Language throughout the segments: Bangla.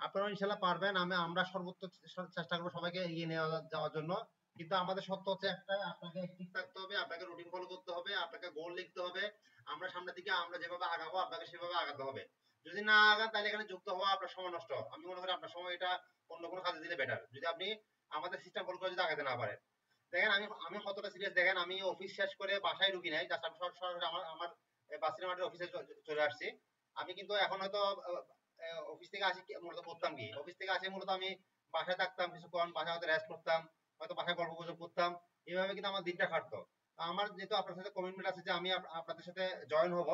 আপনারা ইনশাল্লাহ পারবেন। আমরা সর্বোচ্চ চেষ্টা করবো সবাইকে এগিয়ে নিয়ে যাওয়ার জন্য। কিন্তু আমাদের সত্য হচ্ছে একটা, আপনাকে অ্যাক্টিভ থাকতে হবে, আপনাকে রুটিন ফলো করতে হবে, আপনাকে গোল লিখতে হবে। আমরা সামনের দিকে আমরা যেভাবে আগাবো আপনাকে সেভাবে আগাতে হবে। যদি না আগান তাহলে এখানে যুক্ত হওয়া আপনার সময় নষ্ট। আমি মনে করি আপনার সময় এটা অন্য কোনো কাজে দিলে বেটার, যদি আপনি আমাদের সিস্টেম ফলো করে যদি আগাতে না পারেন। দেখেন আমি আমি কতটা সিরিয়াস, দেখেন আমি অফিস শেষ করে বাসায় ঢুকি নাই, জাস্ট আমি সরাসরি আমার আমার বাসির মাঠের অফিসে চলে আসছি। আমি কিন্তু এখন হয়তো অফিস থেকে আসি মূলত করতাম কি, অফিস থেকে আসি মূলত আমি বাসায় থাকতাম কিছুক্ষণ, বাসায় হয়তো রেস্ট করতাম, হয়তো বাসায় গল্প গুজব করতাম, এইভাবে কিন্তু আমার দিনটা কাটতো। আমার যেহেতু আপনার সাথে কমিটমেন্ট আছে যে আমি আপনাদের সাথে জয়েন হব,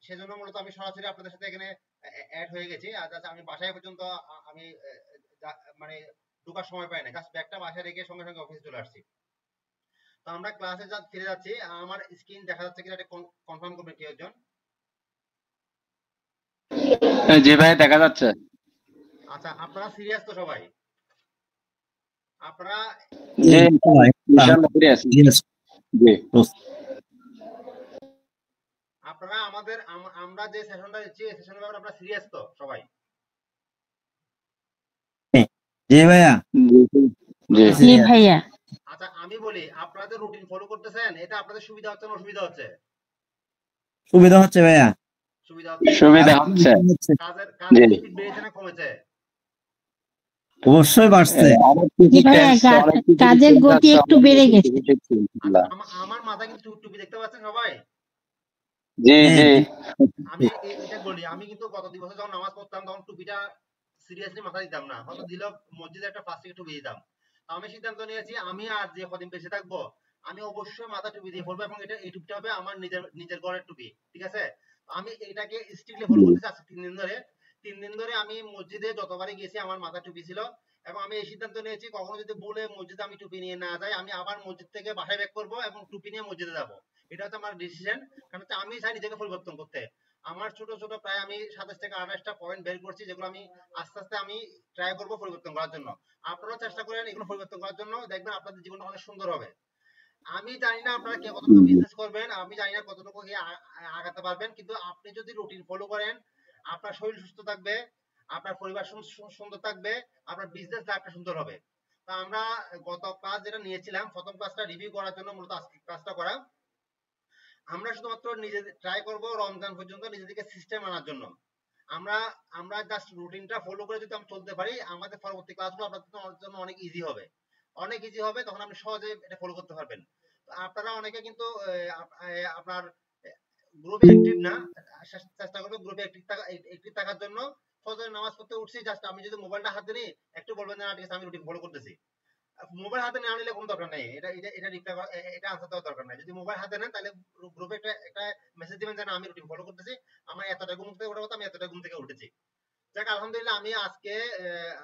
সেজন্য মূলত আমি সরাসরি আপনাদের সাথে এখানে অ্যাড হয়ে গেছি। আর আমি বাসায় পর্যন্ত আমি মানে ঢোকার সময় পাই না, জাস্ট ব্যাগটা বাসায় রেখে সঙ্গে সঙ্গে অফিসে চলে আসছি। তো আমরা ক্লাসে ফিরে যাচ্ছি। আমার স্ক্রিন দেখা যাচ্ছে কিনা এটা কনফার্ম করবেন কেউ একজন। জি ভাই দেখা যাচ্ছে। আচ্ছা আপনারা সিরিয়াস তো সবাই? আপনারা আপনারা আমাদের আমরা যে সেশনটা দিচ্ছি এই সেশনের ব্যাপারে আপনারা সিরিয়াস তো সবাই? জি ভাইয়া। জি ভাইয়া। আচ্ছা আমি বলি, আপনাদের রুটিন ফলো করতেছেন, এটা আপনাদের সুবিধা হচ্ছে না অসুবিধা হচ্ছে? সুবিধা হচ্ছে ভাইয়া। সুবিধা হচ্ছে। কাজের স্পিড বেড়েছে না কমেছে? অবশ্যই বাড়ছে। কাজের গতি একটু বেড়ে গেছে। আমার মাথায় কিন্তু টুপি দেখতে পাচ্ছেন সবাই? জি জি। আমি এটা বলি, আমি কিন্তু গত 2 বছর যখন নামাজ পড়তাম তখন টুপিটা সিরিয়াসলি মাথায় দিতাম না, হয়তো দিলেও মসজিদে একটা প্লাস্টিকের টুপি দিতাম। আমি সিদ্ধান্ত নিয়েছি আমি আর যে কদিন বেঁচে থাকবো আমি অবশ্যই মাথা টুপি দিয়ে পড়বো, এবং এটা এই টুপিটা হবে আমার নিজের ঘরের টুপি, ঠিক আছে? আমি এটাকে স্ট্রিক্টলি ফলো করতেছি আজকে 3 দিন ধরে। 3 দিন ধরে আমি মসজিদে যতবারই গেছি আমার মাথা টুপি ছিল, এবং আমি এই সিদ্ধান্ত নিয়েছি কখনো যদি বলে মসজিদে আমি টুপি নিয়ে না যাই, আমি আবার মসজিদ থেকে বাসায় ব্যাক করবো এবং টুপি নিয়ে মসজিদে যাবো। এটা হচ্ছে আমার ডিসিশন, কারণ আমি চাই নিজেকে পরিবর্তন করতে। আমার ছোট ছোট প্রায় আমি 27 থেকে 28টা পয়েন্ট বের করছি, যেগুলো আমি আস্তে আস্তে আমি ট্রাই করবো পরিবর্তন করার জন্য। আপনারাও চেষ্টা করেন এগুলো পরিবর্তন করার জন্য, দেখবেন আপনাদের জীবনটা অনেক সুন্দর হবে। আমি জানি না আপনারা কে কতটুকু বিজনেস করবেন, আমি জানি না কতটুকু আগাতে পারবেন, কিন্তু আপনি যদি রুটিন ফলো করেন আপনার শরীর সুস্থ থাকবে, আপনার পরিবার সুন্দর থাকবে, আপনার বিজনেস লাইফটা সুন্দর হবে। তো আমরা গত ক্লাস যেটা নিয়েছিলাম, প্রথম ক্লাসটা রিভিউ করার জন্য মূলত আজকে ক্লাসটা করা। আমরা শুধুমাত্র নিজেদের ট্রাই করব রমজান পর্যন্ত নিজেদেরকে সিস্টেম আনার জন্য। আমরা আমরা জাস্ট রুটিনটা ফলো করে যদি আমরা চলতে পারি, আমাদের পরবর্তী ক্লাসগুলো আপনাদের জন্য অনেক ইজি হবে, অনেক ইজি হবে, তখন আপনি সহজে এটা ফলো করতে পারবেন। আপনারা অনেকে কিন্তু আপনার গ্রুপে অ্যাক্টিভ না, চেষ্টা করবেন গ্রুপে অ্যাক্টিভ থাকার জন্য। ফজরের নামাজ পড়তে উঠছি, জাস্ট আমি যদি মোবাইলটা হাতে নিই একটু বলবেন না ঠিক আছে আমি রুটিন ফলো করতেছি। মোবাইল হাতে না নিলে কোনো দরকার নেই, এটা এটা এটা রিপ্লাই এটা আনসার দেওয়ার দরকার নাই। যদি মোবাইল হাতে নেন তাহলে গ্রুপে একটা মেসেজ দিবেন যে আমি রুটিন ফলো করতেছি, আমার এতটা ঘুম থেকে ওঠার কথা, আমি এতটা ঘুম থেকে উঠেছি। যাক আলহামদুলিল্লাহ, আমি আজকে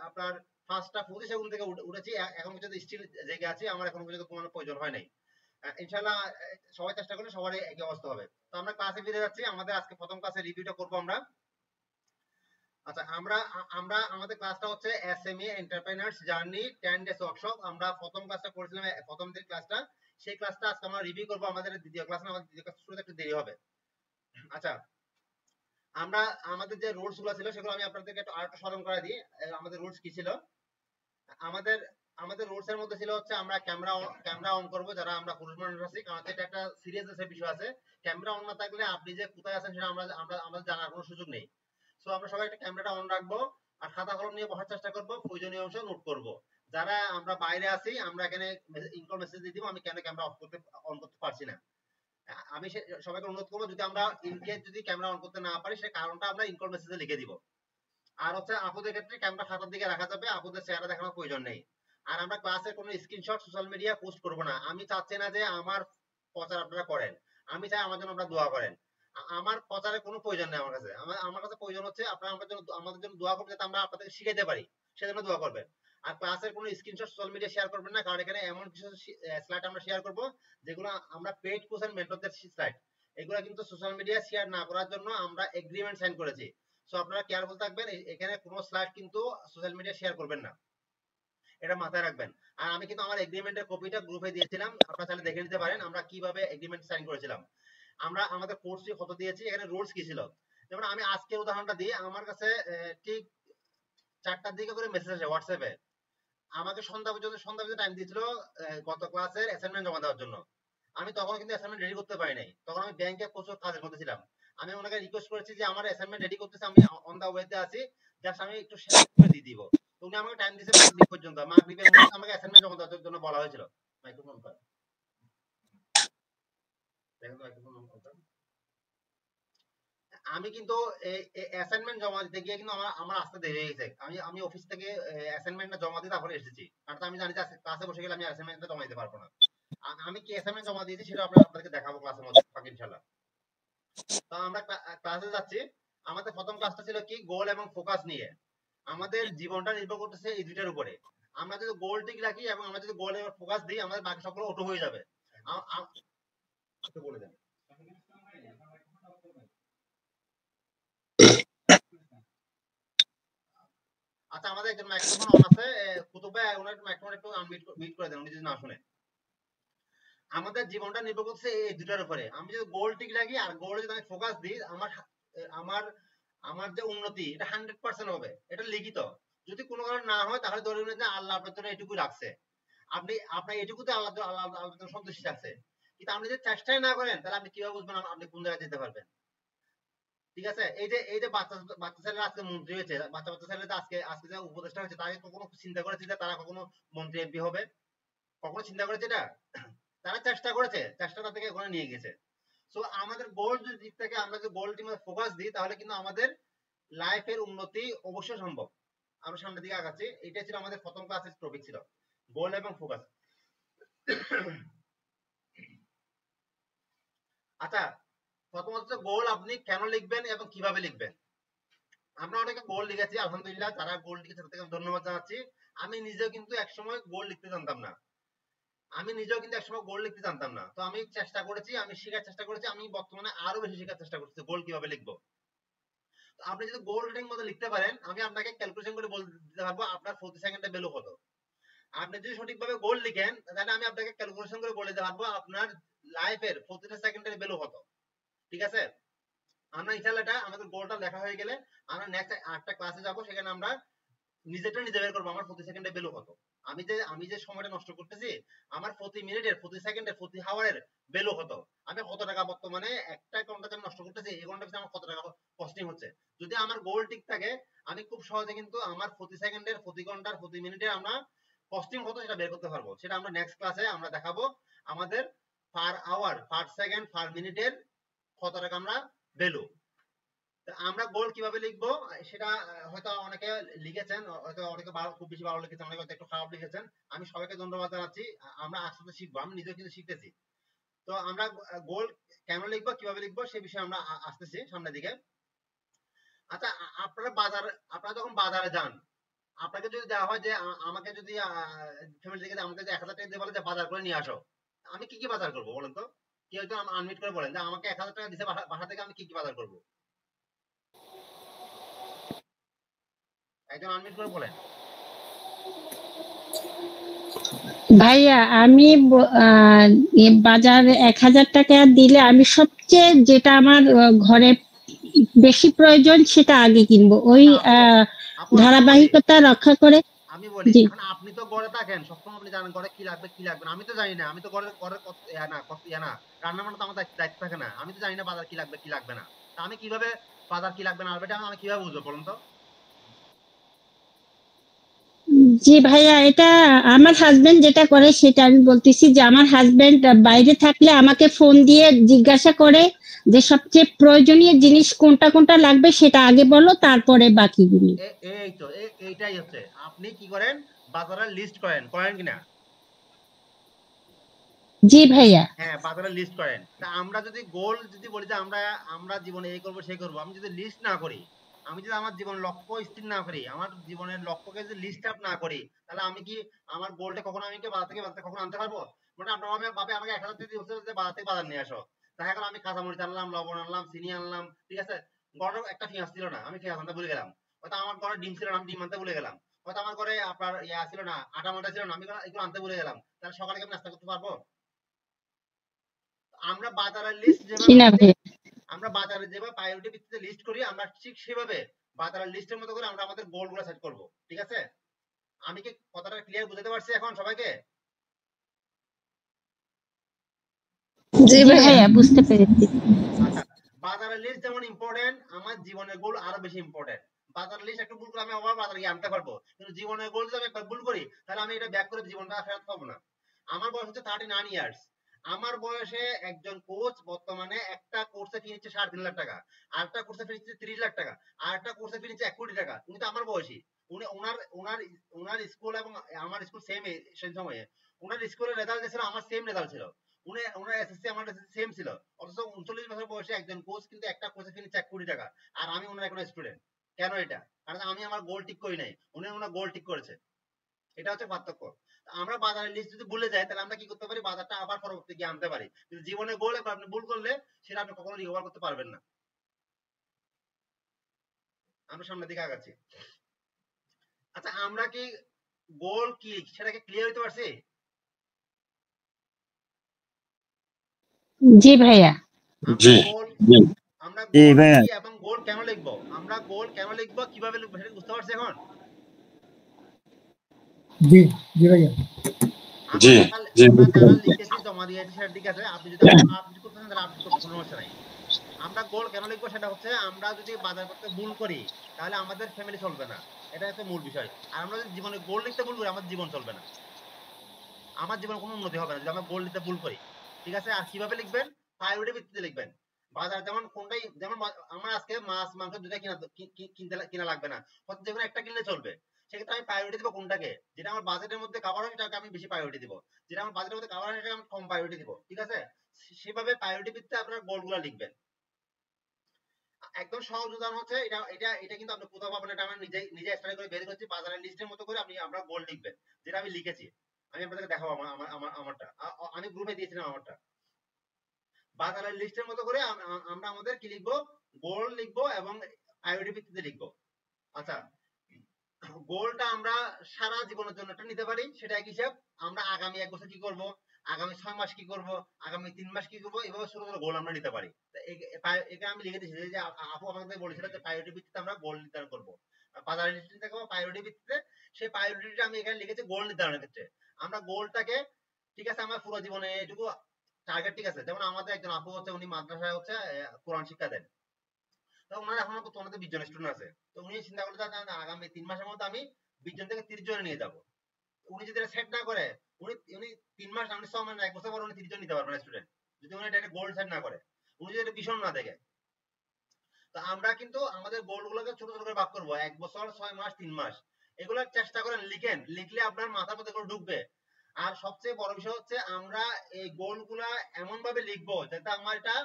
আপনার 5টা 25 ঘুম থেকে উঠেছি, এখন পর্যন্ত স্টিল জেগে আছি, আমার এখন পর্যন্ত ঘুমানোর প্রয়োজন হয় নাই। ইনশাআল্লাহ সবাই চেষ্টা করলে সবারই একই অবস্থা হবে। তো আমরা ক্লাসে ফিরে যাচ্ছি, আমাদের আজকে প্রথম ক্লাসে রিভিউটা করবো আমরা। আচ্ছা আমরা আমরা আমাদের ক্লাসটা হচ্ছে SME entrepreneurs journey 10 days workshop. আমরা প্রথম ক্লাসটা করেছিলাম, প্রথম দিন ক্লাসটা, সেই ক্লাসটা আজকে আমরা রিভিউ করব। আমাদের দ্বিতীয় ক্লাস না, আমাদের দ্বিতীয় ক্লাস শুরুতে একটু দেরি হবে। আচ্ছা আমরা আমাদের যে রুলস গুলো ছিল সেগুলো আমি আপনাদেরকে একটু আরেকটু স্মরণ করে দিই। আমাদের রুলস কি ছিল? আমাদের আমাদের রুলস এর মধ্যে ছিল হচ্ছে আমরা ক্যামেরা অন করব যারা আমরা পুরুষ মানুষ আছি, কারণ এটা একটা সিরিয়াসনেস বিষয় আছে। ক্যামেরা অন না থাকলে আপনি যে কোথায় আছেন সেটা আমাদের জানার কোনো সুযোগ নেই। সো আমরা সবাই একটা ক্যামেরাটা অন রাখবো, আর খাতা কলম নিয়ে বসার চেষ্টা করব, প্রয়োজনীয় অংশ নোট করব। যারা আমরা বাইরে আছি আমরা এখানে ইনকল মেসেজ দিয়ে দিব আমি কেন ক্যামেরা অন করতে পারছি না। আমি সবাইকে অনুরোধ করবো যদি আমরা ইনকেস যদি ক্যামেরা অন করতে না পারি সে কারণটা আমরা ইনকল মেসেজে লিখে দিব। আর হচ্ছে আপুদের ক্ষেত্রে ক্যামেরা খাতার দিকে রাখা যাবে, আপুদের চেহারা দেখানোর প্রয়োজন নেই। আর আমরা ক্লাসের কোনো স্ক্রিনশট সোশ্যাল মিডিয়া পোস্ট করব না। আমি চাচ্ছি না যে আমার প্রচার আপনারা করেন, আমি চাই আমার জন্য আপনারা দোয়া করেন। আমার প্রচারের কোনো প্রয়োজন নেই আমার কাছে। আমার কাছে প্রয়োজন হচ্ছে আপনারা আমাদের জন্য দোয়া করবেন, যাতে আমরা আপনাদেরকে শিখাইতে পারি, সেজন্য দোয়া করবেন। আর ক্লাসের কোনো স্ক্রিনশট সোশ্যাল মিডিয়া শেয়ার করবেন না, কারণ এখানে এমন কিছু স্লাইড আমরা শেয়ার করব যেগুলো আমরা পেইড কোর্স এন্ড মেন্টরদের স্লাইড, এগুলো কিন্তু সোশ্যাল মিডিয়া শেয়ার না করার জন্য আমরা এগ্রিমেন্ট সাইন করেছি। সো আপনারা কেয়ারফুল থাকবেন, এখানে কোনো স্লাইড কিন্তু সোশ্যাল মিডিয়া শেয়ার করবেন না, এটা মাথায় রাখবেন। আর আমি কিন্তু আমার এগ্রিমেন্টের কপিটা গ্রুপে দিয়েছিলাম, আপনারা চাইলে দেখে নিতে পারেন আমরা কিভাবে এগ্রিমেন্ট সাইন করেছিলাম। আমরা আমাদের কোর্স ফি কত দিয়েছি, এখানে রুলস কি ছিল। যেমন আমি আজকে উদাহরণটা দিই, আমার কাছে ঠিক 4টার দিকে করে মেসেজ আসে হোয়াটসঅ্যাপে, আমাকে সন্ধ্যা পর্যন্ত টাইম দিয়েছিল গত ক্লাসের অ্যাসাইনমেন্ট জমা দেওয়ার জন্য। আমি তখন কিন্তু অ্যাসাইনমেন্ট রেডি করতে পারি নাই, তখন আমি ব্যাংকে প্রচুর কাজের মধ্যে ছিলাম। আমি ওনাকে রিকোয়েস্ট করেছি যে আমার অ্যাসাইনমেন্ট রেডি করতেছে, আমি অন দা ওয়েতে আছি, জাস্ট আমি একটু শেয়ার করে দিয়ে দিব। তো উনি আমাকে টাইম দিয়েছে মাগরিব পর্যন্ত, মাগরিবের মধ্যে আমাকে অ্যাসাইনমেন্ট জমা দেওয়ার জন্য বলা হয়েছিল। মাইক্রোফোন কর, দেখেন তো মাইক্রোফোন অন কর। আমি কিন্তু অ্যাসাইনমেন্ট জমা দিতে গিয়ে কিন্তু আমার আসতে দেরি হয়ে গেছে। আমি অফিস থেকে অ্যাসাইনমেন্টটা জমা দিয়ে তারপরে এসেছি, কারণ আমি জানি যে ক্লাসে বসে গেলে আমি অ্যাসাইনমেন্টটা জমা দিতে পারবো না। আমি কি অ্যাসাইনমেন্ট জমা দিয়েছি সেটা আপনাদেরকে দেখাবো ক্লাসের মধ্যে ফাঁকে ইনশাআল্লাহ। তো আমরা ক্লাসে যাচ্ছি। আমাদের প্রথম ক্লাসটা ছিল কি গোল এবং ফোকাস নিয়ে। আমাদের জীবনটা নির্ভর করতেছে এই দুইটার উপরে। আমরা যদি গোল ঠিক রাখি এবং আমরা যদি গোল এবং ফোকাস দিই, আমাদের বাকি সবগুলো অটো হয়ে যাবে। একটু বলে দেন। আচ্ছা, আমাদের একজন মাইক্রোফোন অন আছে, কুতুব ভাই ওনার মাইক্রোফোন একটু মিউট করে দেন, উনি যদি না শুনে। আমাদের জীবনটা নির্ভর করছে এই দুটার উপরে। আমি যদি গোল ঠিক রাখি আর গোলে যদি আমি ফোকাস দিই, আমার আমার যে উন্নতি এটা 100% হবে, এটা লিখিত। যদি কোনো কারণে না হয় তাহলে ধরে নিন যে আল্লাহ আপনার জন্য এটুকু রাখছে, আপনার এটুকুতে আল্লাহ জন্য সন্তুষ্টি রাখছে। কিন্তু আপনি যদি চেষ্টাই না করেন তাহলে আপনি কিভাবে বুঝবেন আপনি কোন জায়গায় যেতে পারবেন? ঠিক আছে, এই যে বাচ্চা ছেলেরা আজকে মন্ত্রী হয়েছে, বাচ্চা ছেলেরা আজকে যে উপদেষ্টা হয়েছে, তারা কখনো চিন্তা করেছে যে তারা কখনো মন্ত্রী এমপি হবে? কখনো চিন্তা করেছে এটা? তারা চেষ্টা করেছে, চেষ্টা তাদেরকে ওখানে নিয়ে গেছে। সো আমাদের গোল যদি দিক থেকে আমরা যদি গোলটির মধ্যে ফোকাস দিই, তাহলে কিন্তু আমাদের লাইফের উন্নতি অবশ্যই সম্ভব। আমরা সামনের দিকে আগাচ্ছি। এটা ছিল আমাদের প্রথম ক্লাসের টপিক, ছিল গোল এবং ফোকাস। আচ্ছা, প্রথমত গোল আপনি কেন লিখবেন এবং কিভাবে লিখবেন। আমরা অনেকে গোল লিখেছি, আলহামদুলিল্লাহ, যারা গোল লিখেছে তাদেরকে ধন্যবাদ জানাচ্ছি। আমি নিজেও কিন্তু একসময় গোল লিখতে জানতাম না। তো আমি চেষ্টা করেছি, আমি শেখার চেষ্টা করেছি, আমি বর্তমানে আরো বেশি শেখার চেষ্টা করছি গোল কিভাবে লিখবো। আপনি যদি গোল রিডিং মতো লিখতে পারেন, আমি আপনাকে ক্যালকুলেশন করে বলে দিতে পারবো আপনার প্রতি সেকেন্ডে ভ্যালু কত। আপনি যদি সঠিকভাবে গোল লিখেন, তাহলে আমি আপনাকে ক্যালকুলেশন করে বলে দিতে পারবো আপনার লাইফের প্রতিটা সেকেন্ডের ভ্যালু কত। ঠিক আছে, আমরা ইনশাআল্লাহ এটা আমাদের গোলটা লেখা হয়ে গেলে আমরা নেক্সট আরেকটা ক্লাসে যাব, সেখানে আমরা নিজেটা নিজে বের করবো আমার প্রতি সেকেন্ডে ভ্যালু কত। আমি যে সময়টা নষ্ট করতেছি, আমার প্রতি মিনিটের, প্রতি সেকেন্ডের, প্রতি হাওয়ারের ভ্যালু কত। আমি কত টাকা বর্তমানে একটা ঘন্টা নষ্ট করতেছি, এই ঘন্টা পিছনে আমার কত টাকা কস্টিং হচ্ছে। যদি আমার গোল ঠিক থাকে, আমি খুব সহজে কিন্তু আমার প্রতি সেকেন্ডের, প্রতি ঘন্টার, প্রতি মিনিটের আমরা কস্টিং কত সেটা বের করতে পারবো। সেটা আমরা নেক্সট ক্লাসে আমরা দেখাবো আমাদের পার আওয়ার, পার সেকেন্ড, পার মিনিটের কত টাকা আমরা ভ্যালু। আমরা গোল কিভাবে লিখবো সেটা হয়তো অনেকে লিখেছেন, হয়তো অনেকে খুব বেশি ভালো লিখেছেন, অনেকে হয়তো একটু খারাপ লিখেছেন। আমি সবাইকে ধন্যবাদ জানাচ্ছি। আমরা আস্তে আস্তে শিখবো, আমি নিজেও কিন্তু শিখতেছি। তো আমরা গোল কেন লিখবো, কিভাবে লিখবো সে বিষয়ে আমরা আসতেছি সামনের দিকে। আচ্ছা, আপনারা যখন বাজারে যান, আপনাকে যদি দেওয়া হয় যে আমাকে যদি ফ্যামিলি থেকে আমাকে যে 1000 টাকা দিয়ে বলে যে বাজার করে নিয়ে আসো, আমি কি কি বাজার করবো বলেন তো? কেউ তো আনমিট করে বলেন যে আমাকে 1000 টাকা দিছে বাসা থেকে, আমি কি কি বাজার করবো? একজন আনমিট করে বলেন। ভাইয়া আমি বাজার 1000 টাকা দিলে আমি সবচেয়ে যেটা আমার ঘরে বেশি প্রয়োজন সেটা আগে কিনবো, ওই ধারাবাহিকতা রক্ষা করে। আমি বলি, জি, এখন আপনি তো গড়ে থাকেন, সবসময় আপনি জানেন গড়ে কি লাগবে কি লাগবে না। আমি তো জানি না, আমি তো গড়ে না রান্না বান্না তো আমার দায়িত্ব থাকে না। আমি তো জানি না বাজার কি লাগবে কি লাগবে না। তা আমি কিভাবে বাজার কি লাগবে না লাগবে আমি কিভাবে বুঝবো বলুন তো? জি ভাইয়া, এটা আমার হাজবেন্ড যেটা করে সেটা আমি বলতেছি, যে আমার হাজবেন্ড বাইরে থাকলে আমাকে ফোন দিয়ে জিজ্ঞাসা করে যে সবচেয়ে প্রয়োজনীয় জিনিস কোনটা কোনটা লাগবে সেটা আগে বলো, তারপরে বাকিগুলি। এই তো এইটাই হচ্ছে, আপনি কি করেন, বাজারের লিস্ট করেন কিনা? জি ভাইয়া। হ্যাঁ, বাজারের লিস্ট করেন। তা আমরা যদি গোল যদি বলি যে আমরা জীবনে এই করবো সেই করবো, আমি যদি লিস্ট না করি, আমি যদি আমার জীবন লক্ষ্য স্থির না করি, আমার জীবনের লক্ষ্যকে যদি লিস্ট আপ না করি, তাহলে আমি কি আমার গোলটা কখনো আমি কি বাজার থেকে কখনো আনতে পারবো? মানে আপনার ভাবে আমাকে 1000 টাকা দিয়ে বলছে যে বাজার থেকে বাজার নিয়ে আসো, দেখা গেল আমি কাঁচামরিচ আনলাম, লবণ আনলাম, চিনি আনলাম, ঠিক আছে, ঘরে একটা পেঁয়াজ ছিল না, আমি পেঁয়াজ আনতে ভুলে গেলাম। হয়তো আমার ঘরে ডিম ছিল না, আমি ডিম আনতে ভুলে গেলাম। হয়তো আমার ঘরে আপনার ছিল না, আটা মাটা ছিল না, আমি এগুলো আনতে ভুলে গেলাম। তাহলে সকালে কি আমি নাস্তা করতে পারবো? আমরা বাজারের লিস্ট জি যেভাবে না করি, ভাইয়া। আমরা বাজারে যেভাবে প্রায়োরিটি ভিত্তিতে লিস্ট করি আমরা ঠিক সেভাবে বাজারের লিস্টের মতো করে আমরা আমাদের গোলগুলো সেট করব। ঠিক আছে, আমি কি কথাটা ক্লিয়ার বুঝাতে পারছি এখন সবাইকে? জি ভাইয়া বুঝতে পেরেছি। আচ্ছা, বাজারের লিস্ট যেমন ইম্পর্টেন্ট, আমার জীবনের গোল আরো বেশি ইম্পর্টেন্ট। বাজারের লিস্ট একটু ভুল করে আমি আবার বাজারে গিয়ে আনতে পারবো, কিন্তু জীবনের গোল যদি আমি একবার ভুল করি তাহলে আমি এটা ব্যাক করে জীবনটা ফেরত পাবো না। আমার বয়স হচ্ছে 39 ইয়ার্স। আমার বয়সে একজন কোচ বর্তমানে একটা কোর্সে ফি নিচ্ছে 3.5 লাখ টাকা, আরেকটা কোর্সে ফি নিচ্ছে 30 লাখ টাকা, আরেকটা কোর্সে ফি নিচ্ছে 1 কোটি টাকা। উনি তো আমার বয়সী। উনি ওনার স্কুল এবং আমার স্কুল সেম সেই সময়ে। ওনার স্কুলের রেজাল্ট ছিল আমার সেম রেজাল্ট ছিল, ওনার এসএসসি আমার এসএসসি সেম ছিল। অথচ 39 বছর বয়সে একজন কোচ কিন্তু একটা কোর্সে ফি নিচ্ছে 1 কোটি টাকা, আর আমি ওনার এখন স্টুডেন্ট। কেন এটা? কারণ আমি আমার গোল ঠিক করি নাই, উনি ওনার গোল ঠিক করেছে। এটা হচ্ছে পার্থক্য। আমরা বাজারের লিস্ট যদি ভুলে যাই তাহলে আমরা কি করতে পারি, বাজারটা আবার পরবর্তী গিয়ে আনতে পারি। কিন্তু জীবনে গোল একবার আপনি ভুল করলে সেটা আপনি কখনো রিকভার করতে পারবেন না। আমরা সামনের দিকে আগাচ্ছি। আচ্ছা, আমরা কি গোল কি সেটাকে ক্লিয়ার হতে পারছি? জি ভাইয়া। জি জি আমরা জি গোল ভাইয়া। কি এবং গোল কেন লিখবো, আমরা গোল কেন লিখবো, কিভাবে লিখবো সেটা বুঝতে পারছি এখন? জি জি ভাইয়া। জি জি আমরা যারা লিখেছি জমা দিয়েছি সেটা ঠিক আছে, আপনি যদি আপডেট করতে চান তাহলে আপডেট করতে কোনো সমস্যা নাই। আমরা গোল কেন লিখবো সেটা হচ্ছে, আমরা যদি বাজার করতে ভুল করি তাহলে আমাদের ফ্যামিলি চলবে না, এটা হচ্ছে মূল বিষয়। আর আমরা যদি জীবনে গোল লিখতে ভুল করি আমাদের জীবন চলবে না, আমার জীবনে কোনো উন্নতি হবে না যদি আমরা গোল লিখতে ভুল করি। ঠিক আছে, আর কিভাবে লিখবেন? প্রায়োরিটি ভিত্তিতে লিখবেন। বাজার যেমন কোনটাই, যেমন আমার আজকে মাছ মাংস দুটা কিনা লাগবে না, হয়তো যেকোনো একটা কিনলে চলবে। সেক্ষেত্রে আমি প্রায়োরিটি দেবো কোনটাকে, যেটা আমার বাজেটের মধ্যে কভার হয় সেটাকে আমি বেশি প্রায়োরিটি দিব, যেটা আমার বাজেটের মধ্যে কভার হয় সেটাকে আমি কম প্রায়োরিটি দিব। ঠিক আছে, সেভাবে প্রায়োরিটি ভিত্তিতে আপনার গোলগুলো লিখবেন। একদম সহজ উদাহরণ হচ্ছে এটা এটা এটা কিন্তু আপনি কোথাও পাবেন, এটা আমরা নিজে স্টাডি করে বের করছি। বাজারের লিস্টের মতো করে আমরা গোল লিখবেন, যেটা আমি লিখেছি। আমি আপনাদেরকে দেখাবো আমারটা, আমি গ্রুপে দিয়েছিলাম আমারটা। বাজারের লিস্টের মতো করে আমরা আমাদের কি লিখবো, গোল লিখবো এবং প্রায়োরিটি ভিত্তিতে লিখবো। আচ্ছা, গোলটা আমরা সারা জীবনের জন্য একটা নিতে পারি, সেটা এক হিসাব। আমরা আগামী 1 বছর কি করব, আগামী 6 মাস কি করব, আগামী 3 মাস কি করব, এভাবে ছোট ছোট গোল আমরা নিতে পারি। এখানে আমি লিখে দিয়েছি যে আপু আমাদের বলেছিল যে প্রায়োরিটি ভিত্তিতে আমরা গোল নির্ধারণ করব। বাজারের লিস্টে থাকবো প্রায়োরিটি ভিত্তিতে, সেই প্রায়োরিটিটা আমি এখানে লিখেছি গোল নির্ধারণের ক্ষেত্রে। আমরা গোলটাকে, ঠিক আছে, আমার পুরো জীবনে এটুকু টার্গেট। ঠিক আছে, যেমন আমাদের একজন আপু হচ্ছে, উনি মাদ্রাসায় হচ্ছে কোরআন শিক্ষা দেন। তো ওনার এখন তোমাদের 20 জন স্টুডেন্ট আছে। তো উনি চিন্তা করলে আগামী 3 মাসের মধ্যে আমি 20 জন থেকে 30 জনে নিয়ে যাব। উনি যদি এটা সেট না করে, উনি 3 মাস, উনি 6 মাস, 1 বছর পর উনি 30 জন নিতে পারবেন না স্টুডেন্ট, যদি উনি এটা গোল সেট না করে, উনি যদি এটা ভীষণ না দেখে। তো আমরা কিন্তু আমাদের গোলগুলোকে ছোট ছোট করে ভাগ করব, 1 বছর, 6 মাস, 3 মাস। এগুলো চেষ্টা করেন লিখেন, লিখলে আপনার মাথার মধ্যে এগুলো ঢুকবে। আর সবচেয়ে বড় বিষয় হচ্ছে আমরা এই গোলগুলা এমন ভাবে লিখবো যাতে আমার এটা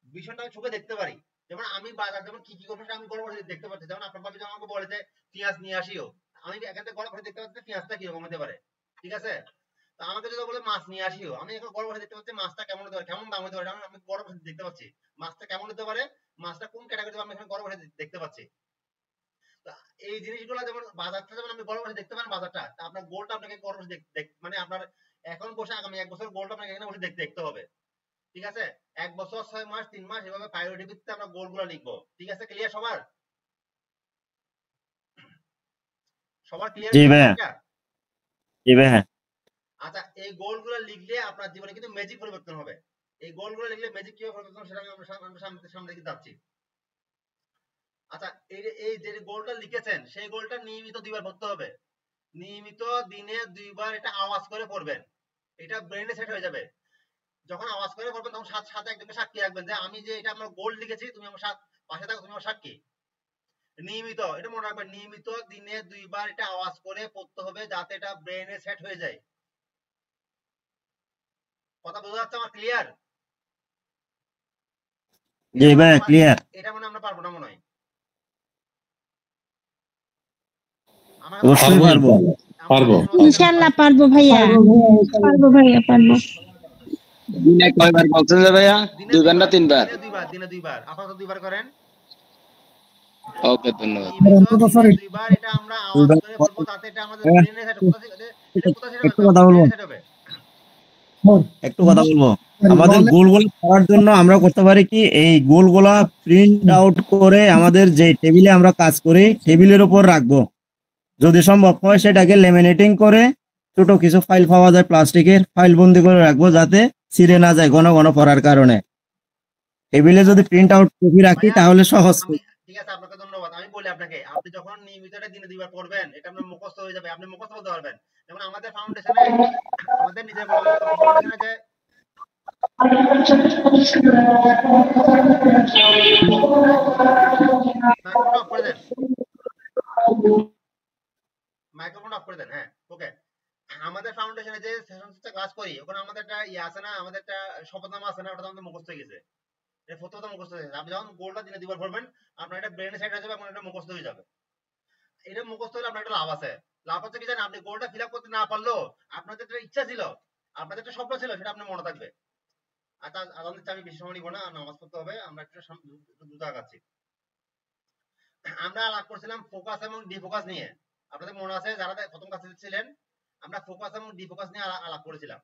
বিষয়টা আমি চোখে দেখতে পারি। যেমন আমি বাজার যেমন কি কি করবো সেটা আমি গড় করে দেখতে পাচ্ছি। যেমন আপনার ভাবি আমাকে বলে যে পেঁয়াজ নিয়ে আসিও, আমি এখান থেকে গড় করে দেখতে পাচ্ছি পেঁয়াজটা কিরকম হতে পারে। ঠিক আছে, তো আমাকে যদি বলে মাছ নিয়ে আসিও, আমি এখন গড় করে দেখতে পাচ্ছি মাছটা কেমন হতে পারে, কেমন দাম হতে পারে, আমি গড় করে দেখতে পাচ্ছি মাছটা কেমন হতে পারে, মাছটা কোন ক্যাটাগরিতে আমি এখানে গড় করে দেখতে পাচ্ছি। এই জিনিসগুলো যেমন বাজারটা যেমন আমি গড় করে দেখতে পারেন বাজারটা, আপনার গোলটা আপনাকে গড় করে মানে আপনার এখন বসে আগামী 1 বছর গোলটা আপনাকে এখানে বসে দেখতে হবে। ঠিক আছে, 1 বছর, 6 মাস, 3 মাস, এভাবে প্রায়োরিটি ভিত্তিতে আমরা গোলগুলো লিখবো। ঠিক আছে, ক্লিয়ার সবার? সবার ক্লিয়ার? জি ভাইয়া। জি ভাইয়া। আচ্ছা, এই গোলগুলো লিখলে আপনার জীবনে কিন্তু ম্যাজিক পরিবর্তন হবে। এই গোলগুলো লিখলে ম্যাজিক কিভাবে পরিবর্তন হবে সেটা আমরা সামনে দিকে যাচ্ছি। আচ্ছা, এই যে গোলটা লিখেছেন সেই গোলটা নিয়মিত 2 বার পড়তে হবে। নিয়মিত দিনে 2 বার এটা আওয়াজ করে পড়বেন, এটা ব্রেনে সেট হয়ে যাবে। যখন আওয়াজ করে পড়বেন তখন সাথে একদম সাক্ষী রাখবেন যে আমি যে এটা আমার গোল লিখেছি, তুমি আমার পাশে থাকো, তুমি আমার সাক্ষী। নিয়মিত, এটা মনে রাখবেন, নিয়মিত দিনে 2 বার এটা আওয়াজ করে পড়তে হবে যাতে এটা ব্রেনে সেট হয়ে যায়। কথা বোঝা যাচ্ছে আমার? ক্লিয়ার? জি ভাইয়া ক্লিয়ার। এটা মনে আমরা পারবো না মনে হয়। অবশ্যই পারবো। পারবো। ইনশাআল্লাহ পারবো ভাইয়া, পারবো ভাইয়া, পারবো। দিনে কয়বার বলছেন যে ভাইয়া? 2 বার না 3 বার? দিনে 2 বার, আপাতত 2 বার করেন। ওকে, ধন্যবাদ। দিনে 2 বার এটা আমরা আওয়াজ করে বলবো, তাতে এটা আমাদের ব্রেনে সেট হবে। একটু কথা বলবো। একটু কথা বলবো। আমাদের গোলগুলো করার জন্য আমরা করতে পারি কি, এই গোলগুলা প্রিন্ট আউট করে আমাদের যে টেবিলে আমরা কাজ করি টেবিলের উপর রাখবো। যদি সম্ভব হয় সেটাকে লেমিনেটিং করে ছোট কিছু ফাইল পাওয়া যায়, প্লাস্টিকের ফাইল বন্দি করে রাখবো যাতে ছিঁড়ে না যায় ঘন ঘন পড়ার কারণে। টেবিলে যদি প্রিন্ট আউট কপি রাখি ভাইয়া তাহলে সহজ। আমি ঠিক আছে, আপনাকে ধন্যবাদ। আমি বলি আপনাকে, আপনি যখন নিয়মিত এটা দিনে দুইবার পড়বেন, এটা আপনার মুখস্থ হয়ে যাবে, আপনি মুখস্থ বলতে পারবেন। যেমন আমাদের ফাউন্ডেশনে, আমাদের নিজের বলা মুক্ত ফাউন্ডেশনে যে মাইক্রোফোন অফ করে দেন, মাইক্রোফোন অফ করে দেন। হ্যাঁ, ওকে। আমাদের ফাউন্ডেশনে যে সেশন ক্লাস করি, ওখানে আমাদের একটা ইয়ে আছে না, আমাদের একটা শপথনামা আছে না, ওটা তো আমাদের মুখস্থ হয়ে গেছে। এটা প্রথমত মুখস্থ হয়ে গেছে। আপনি যখন গোলটা দিনে দুইবার পড়বেন, আপনার এটা ব্রেনে সেট হয়ে যাবে, আপনার এটা মুখস্থ হয়ে যাবে। এটা মুখস্থ হলে আপনার একটা লাভ আছে। লাভ হচ্ছে কি জানেন, আপনি গোলটা ফিল আপ করতে না পারলেও আপনার যেটা ইচ্ছা ছিল, আপনার যেটা স্বপ্ন ছিল, সেটা আপনার মনে থাকবে। আর তার আদান আমি বেশি সময় নিব না, নামাজ পড়তে হবে, আমরা একটু দ্রুত আগাচ্ছি। আমরা আলাপ করছিলাম ফোকাস এবং ডিফোকাস নিয়ে। আপনাদের মনে আছে যারা প্রথম ক্লাসে ছিলেন, আমরা ফোকাস এবং ডিফোকাস নিয়ে আলাপ করেছিলাম।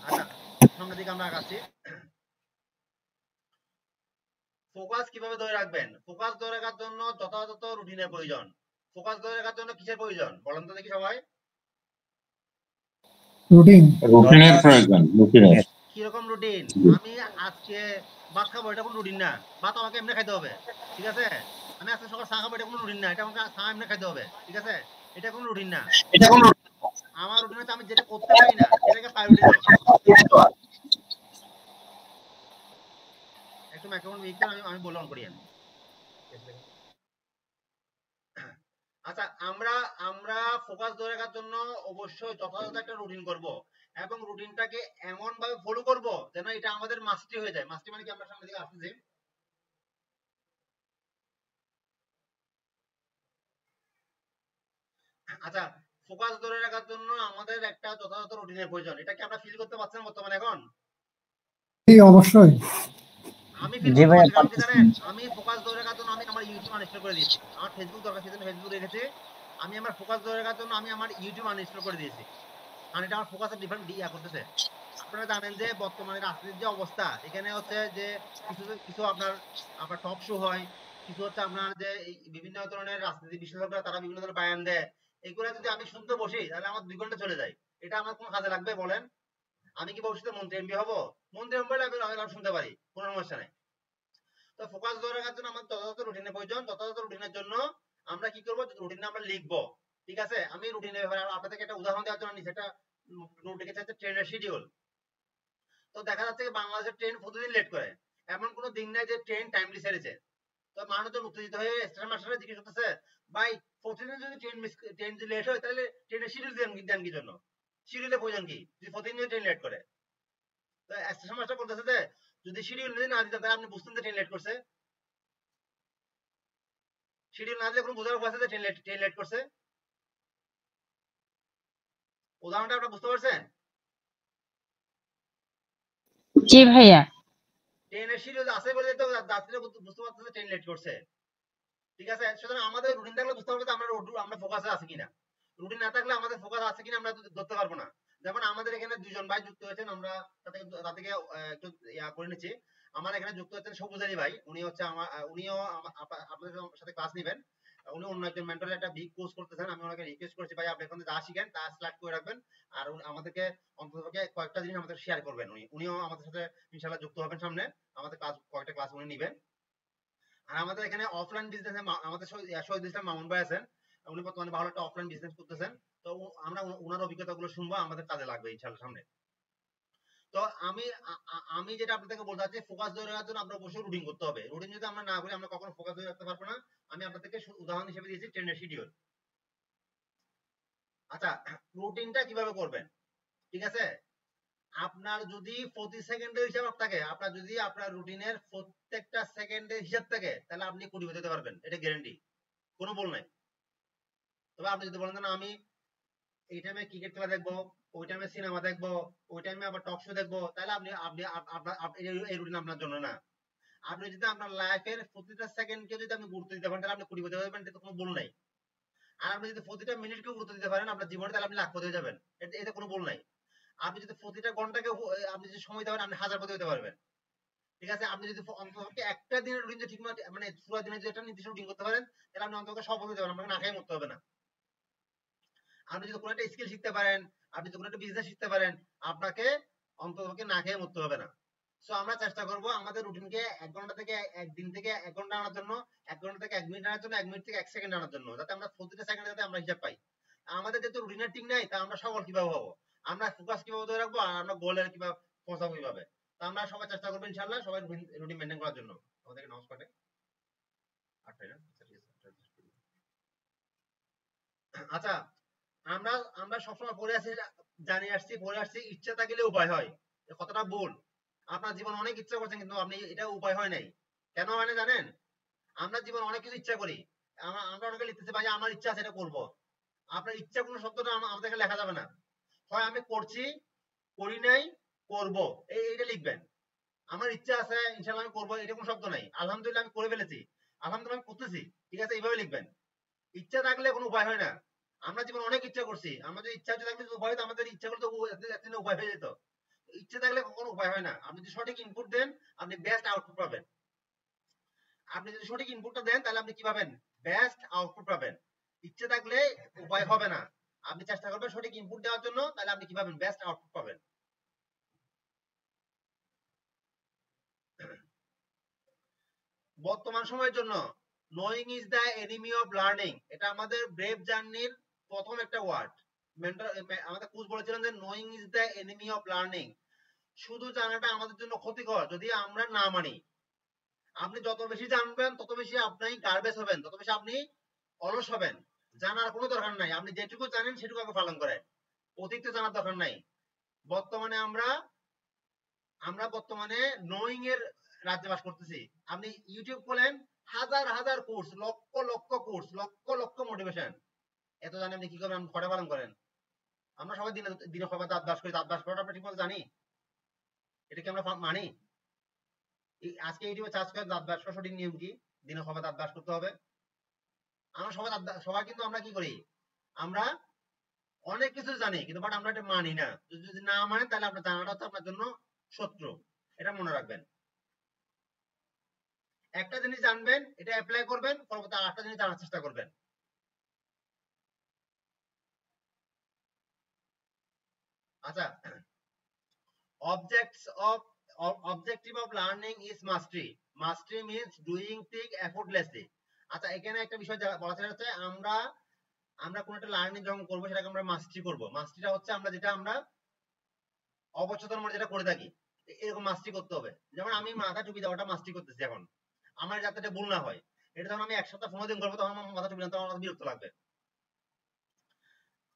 আচ্ছা, সামনের দিকে আমরা আগাচ্ছি। ফোকাস কিভাবে ধরে রাখবেন? ফোকাস ধরে রাখার জন্য যথাযথ রুটিনের প্রয়োজন। ফোকাস ধরে রাখার জন্য কিসের প্রয়োজন বলেন তো দেখি সবাই? রুটিনের প্রয়োজন, রুটিনের। কিরকম রুটিন? আমি আজকে ভাত খাবো, এটা কোনো রুটিন না। ভাত আমাকে এমনি খাইতে হবে, ঠিক আছে? আমি আজকে সকাল চা খাবো, এটা কোনো রুটিন না। এটা আমাকে চা এমনি খাইতে হবে, ঠিক আছে? এটা কোনো রুটিন না। আমার রুটিন হচ্ছে আমি যেটা করতে পারি না সেটাকে প্রায়োরিটি দেওয়া। একটু মাইক্রোফোন মিউট দেন, আমি বললাম করি আমি। আচ্ছা, আমরা আমরা ফোকাস ধরে রাখার জন্য অবশ্যই যথাযথ একটা রুটিন করব, এবং রুটিনটাকে এমন ভাবে ফলো করব যেন এটা আমাদের মাস্টারি হয়ে যায়। মাস্টারি মানে কি? আমরা সামনে দিকে আসতেছি। আচ্ছা, ফোকাস ধরে রাখার জন্য আমাদের একটা যথাযথ রুটিনের প্রয়োজন। এটা কি আমরা ফিল করতে পারছেন বর্তমানে এখন? অবশ্যই। আমি ফিল করতে পারছি, কারণ কি জানেন, আমি ফোকাস ধরে রাখার জন্য আমি আমার ইউটিউব আনইনস্টল করে দিয়েছি। আমার ফেসবুক দরকার ছিল, ফেসবুক রেখেছি। আমি আমার ফোকাস ধরে রাখার জন্য আমি আমার ইউটিউব আনইনস্টল করে দিয়েছি, কারণ এটা আমার ফোকাসে ডিফারেন্ট করতেছে। আপনারা জানেন যে বর্তমানে রাজনীতির যে অবস্থা, এখানে হচ্ছে যে কিছু কিছু আপনার আপনার টক শো হয়, কিছু হচ্ছে আপনার যে বিভিন্ন ধরনের রাজনীতি বিশেষজ্ঞরা তারা বিভিন্ন ধরনের বায়ান দেয়। এগুলো যদি আমি শুনতে বসি তাহলে আমার 2 ঘন্টা চলে যায়। এটা আমার কোনো কাজে লাগবে বলেন? আমি কি ভবিষ্যতে মন্ত্রী এমপি হবো? মন্ত্রী এমপি হলে আমি শুনতে পারি, কোনো সমস্যা নেই। তো ফোকাস ধরে রাখার জন্য আমাদের যথাযথ রুটিনের প্রয়োজন। যথাযথ রুটিনের জন্য আমরা কি করবো? রুটিনে আমরা লিখবো, ঠিক আছে? আমি রুটিনের ব্যাপারে আপনাদেরকে একটা উদাহরণ দেওয়ার জন্য নিচে একটা নোট লিখেছি, হচ্ছে ট্রেনের শিডিউল। তো দেখা যাচ্ছে বাংলাদেশের ট্রেন প্রতিদিন লেট করে, এমন কোনো দিন নাই যে ট্রেন টাইমলি ছেড়েছে। তো মানুষজন উত্তেজিত হয়ে স্টেশন মাস্টাররা জিজ্ঞেস করতেছে, ভাই প্রতিদিন যদি ট্রেন যদি লেট হয় তাহলে ট্রেনের শিডিউল দেন কি জন্য? শিডিউলের প্রয়োজন কি যদি প্রতিদিন ট্রেন লেট করে? তো স্টেশন মাস্টার বলতেছে যে যদি শিডিউল যদি না দিতেন তাহলে আপনি বুঝতেন যে ট্রেন লেট করছে। শিডিউল না দিলে কোনো বোঝার উপায় আছে যে ট্রেন লেট করছে? উদাহরণটা আপনারা বুঝতে পারছেন? জি ভাইয়া। ট্রেনের শিডিউল আছে বলে তো যাত্রীরা বুঝতে পারতেছে ট্রেন লেট করছে, ঠিক আছে? সুতরাং আমাদের রুটিন থাকলে বুঝতে পারবো যে আমরা ফোকাসে আছি কিনা। রুটিন না থাকলে আমাদের ফোকাস আছে কিনা আমরা ধরতে পারবো না। যেমন আমাদের এখানে দুজন ভাই যুক্ত হয়েছেন, আমরা তাদেরকে একটু করে নিচ্ছি। আমার এখানে যুক্ত হচ্ছেন সবুজ আলী ভাই। উনি হচ্ছে উনিও আপনাদের সাথে ক্লাস নেবেন। উনি অন্য একজন মেন্টরের একটা বিগ কোর্স করতেছেন। আমি ওনাকে রিকোয়েস্ট করেছি, ভাই আপনি এখন যা শিখেন তা সিলেক্ট করে রাখবেন, আর আমাদেরকে অন্ততপক্ষে কয়েকটা জিনিস আমাদের শেয়ার করবেন। উনিও আমাদের সাথে ইনশাআল্লাহ যুক্ত হবেন সামনে, আমাদের কয়েকটা ক্লাস উনি নেবেন। আর আমাদের এখানে অফলাইন বিজনেসে আমাদের শহীদ ইসলাম মামুন ভাই আছেন। উনি বর্তমানে ভালো একটা অফলাইন বিজনেস করতেছেন। তো আমরা ওনার অভিজ্ঞতাগুলো শুনবো, আমাদের কাজে লাগবে ইনশাআল্লাহ সামনে। তো আমি যেটা আপনাদেরকে বলতে চাচ্ছি, ফোকাস ধরে রাখার জন্য আমরা অবশ্যই রুটিন করতে হবে। রুটিন যদি আমরা না করি আমরা কখনো ফোকাস ধরে রাখতে পারবো না। আমি আপনাদেরকে উদাহরণ হিসেবে দিয়েছি ট্রেনের শিডিউল। আচ্ছা, রুটিনটা কিভাবে করবেন? ঠিক আছে, আপনার যদি প্রতি সেকেন্ডের হিসাব থাকে, আপনার যদি আপনার রুটিনের প্রত্যেকটা সেকেন্ডের হিসাব থাকে, তাহলে আপনি কোটিপতি হতে পারবেন, এটা গ্যারান্টি, কোনো ভুল নাই। তবে আপনি যদি বলেন না আমি এই টাইমে ক্রিকেট খেলা দেখবো, ওই টাইমে সিনেমা দেখবো, ওই টাইমে আবার টক শো দেখবো, তাহলে আপনি আপনি আপনার এই রুটিন আপনার জন্য না। আপনি যদি আপনার লাইফের প্রতিটা সেকেন্ডকে যদি আপনি গুরুত্ব দিতে পারেন তাহলে আপনি কোটিপতি হতে পারবেন, এটা কোনো ভুল নাই। আর আপনি যদি প্রতিটা মিনিটকে গুরুত্ব দিতে পারেন আপনার জীবনে, তাহলে আপনি লাখপতি হয়ে যাবেন, এতে কোনো ভুল নাই। আপনি যদি প্রতিটা ঘন্টাকে আপনি যদি সময় দেবেন আপনি 1000 পথে হতে পারবেন। ঠিক আছে, আপনি যদি অন্ততপক্ষে একটা দিনের রুটিন ঠিক মানে পুরো দিনের যে একটা নির্দিষ্ট রুটিন করতে পারেন তাহলে আপনি অন্তত সব হতে পারবেন, আপনাকে না খেয়ে মরতে হবে না। আপনি যদি কোনো একটা স্কিল শিখতে পারেন, আপনি যদি কোনো একটা বিজনেস শিখতে পারেন, আপনাকে অন্ততপক্ষে না খেয়ে মরতে হবে না। সো আমরা চেষ্টা করব আমাদের রুটিনকে 1 ঘন্টা থেকে 1 দিন থেকে 1 ঘন্টা আনার জন্য, 1 ঘন্টা থেকে 1 মিনিট আনার জন্য, 1 মিনিট থেকে 1 সেকেন্ড আনার জন্য, যাতে আমরা প্রতিটা সেকেন্ডে যাতে আমরা হিসাব পাই। আমাদের যেহেতু রুটিনের ঠিক নাই তা আমরা সফল কিভাবে হবো, আমরা ফোকাস কিভাবে ধরে রাখবো, আর আমরা গোলের কিভাবে পৌঁছাবো কিভাবে। তো আমরা সবাই চেষ্টা করবো ইনশাআল্লাহ সবাই রুটিন মেইনটেইন করার জন্য। আমাদেরকে নামাজ পড়ে 8টায় না? আচ্ছা, আমরা আমরা সবসময় পড়ে আসছি, জানি আসছি, পড়ে আসছি ইচ্ছা থাকলে উপায় হয়। এ কথাটা ভুল। আপনার জীবন অনেক ইচ্ছা করছেন কিন্তু আপনি এটা উপায় হয় নাই। কেন হয় না জানেন? আমরা জীবন অনেক কিছু ইচ্ছা করি, আমরা অনেকে লিখতেছি ভাই আমার ইচ্ছা আছে এটা করবো। আপনার ইচ্ছা কোনো শব্দটা আমাদেরকে লেখা যাবে না। হয় আমি করছি, করি নাই, করবো, এইটা লিখবেন। আমার ইচ্ছা আছে ইনশাআল্লাহ আমি করবো, এটা কোনো শব্দ নাই। আলহামদুলিল্লাহ আমি করে ফেলেছি, আলহামদুলিল্লাহ আমি করতেছি। ঠিক আছে, এইভাবে লিখবেন। ইচ্ছা থাকলে কোনো উপায় হয় না। আমরা জীবন অনেক ইচ্ছা করছি, আমাদের ইচ্ছা যদি থাকলে উপায় হতো, আমাদের ইচ্ছা করতে একদিনে উপায় হয়ে যেত। ইচ্ছা থাকলে কখনো উপায় হয় না। আপনি যদি সঠিক ইনপুট দেন আপনি বেস্ট আউটপুট পাবেন। আপনি যদি সঠিক ইনপুটটা দেন তাহলে আপনি কি পাবেন? বেস্ট আউটপুট পাবেন। ইচ্ছে থাকলে উপায় হবে না, আপনি চেষ্টা করবেন সঠিক ইনপুট দেওয়ার জন্য, তাহলে আপনি কি পাবেন? বেস্ট আউটপুট পাবেন। বর্তমান সময়ের জন্য knowing is the enemy of learning, এটা আমাদের ব্রেভ জার্নির প্রথম একটা ওয়ার্ড। আমাদের কোচ বলেছিলেন যে knowing is the enemy of learning, শুধু জানাটা আমাদের জন্য ক্ষতিকর যদি আমরা না মানি। আপনি যত বেশি জানবেন তত বেশি আপনি গার্বেজ হবেন, তত বেশি আপনি অলস হবেন। জানার কোনো দরকার নাই, আপনি যেটুকু জানেন সেটুকু আগে পালন করেন, অতিরিক্ত জানার দরকার নাই। বর্তমানে আমরা বর্তমানে নোয়িং এর রাজ্যে বাস করতেছি। আপনি ইউটিউব খোলেন, হাজার হাজার course, lakh lakh course, lakh lakh motivation. এত জানেন আপনি কি করবেন? আপনি কটা পালন করেন? আমরা সবাই দিনে দিনে কয়বার দাঁত ব্রাশ করি, দাঁত ব্রাশ করাটা আমরা ঠিক মতো জানি? এটা কি আমরা মানি? আজকে ইউটিউবে সার্চ করে দাঁত ব্রাশ করার সঠিক নিয়ম কি, দিনে কয়বার দাঁত ব্রাশ করতে হবে? আমরা সবাই কিন্তু আমরা কি করি, আমরা অনেক কিছু জানি কিন্তু বাট আমরা এটা মানি না। যদি না মানেন তাহলে আপনার জানাটা হচ্ছে আপনার জন্য শত্রু, এটা মনে রাখবেন। একটা জিনিস জানবেন, এটা অ্যাপ্লাই করবেন, পরবর্তী আরেকটা জিনিস জানার চেষ্টা করবেন। আচ্ছা, objective of learning is mastery. Mastery means doing things effortlessly. আচ্ছা, এখানে একটা বিষয় বলা যাচ্ছে, আমরা কোন একটা লার্নিং যখন করবো সেটাকে আমরা মাস্টারি করবো। মাস্টারিটা হচ্ছে আমরা যেটা আমরা অবচেতন মনে যেটা করে থাকি, এরকম মাস্টারি করতে হবে। যেমন আমি মাথা টুপি দেওয়াটা মাস্টারি করতেছি এখন, আমার যাতে এটা ভুল না হয়। এটা যখন আমি 1 সপ্তাহ 15 দিন করবো তখন আমার মাথা টুপি না, তখন আমার বিরক্ত লাগবে।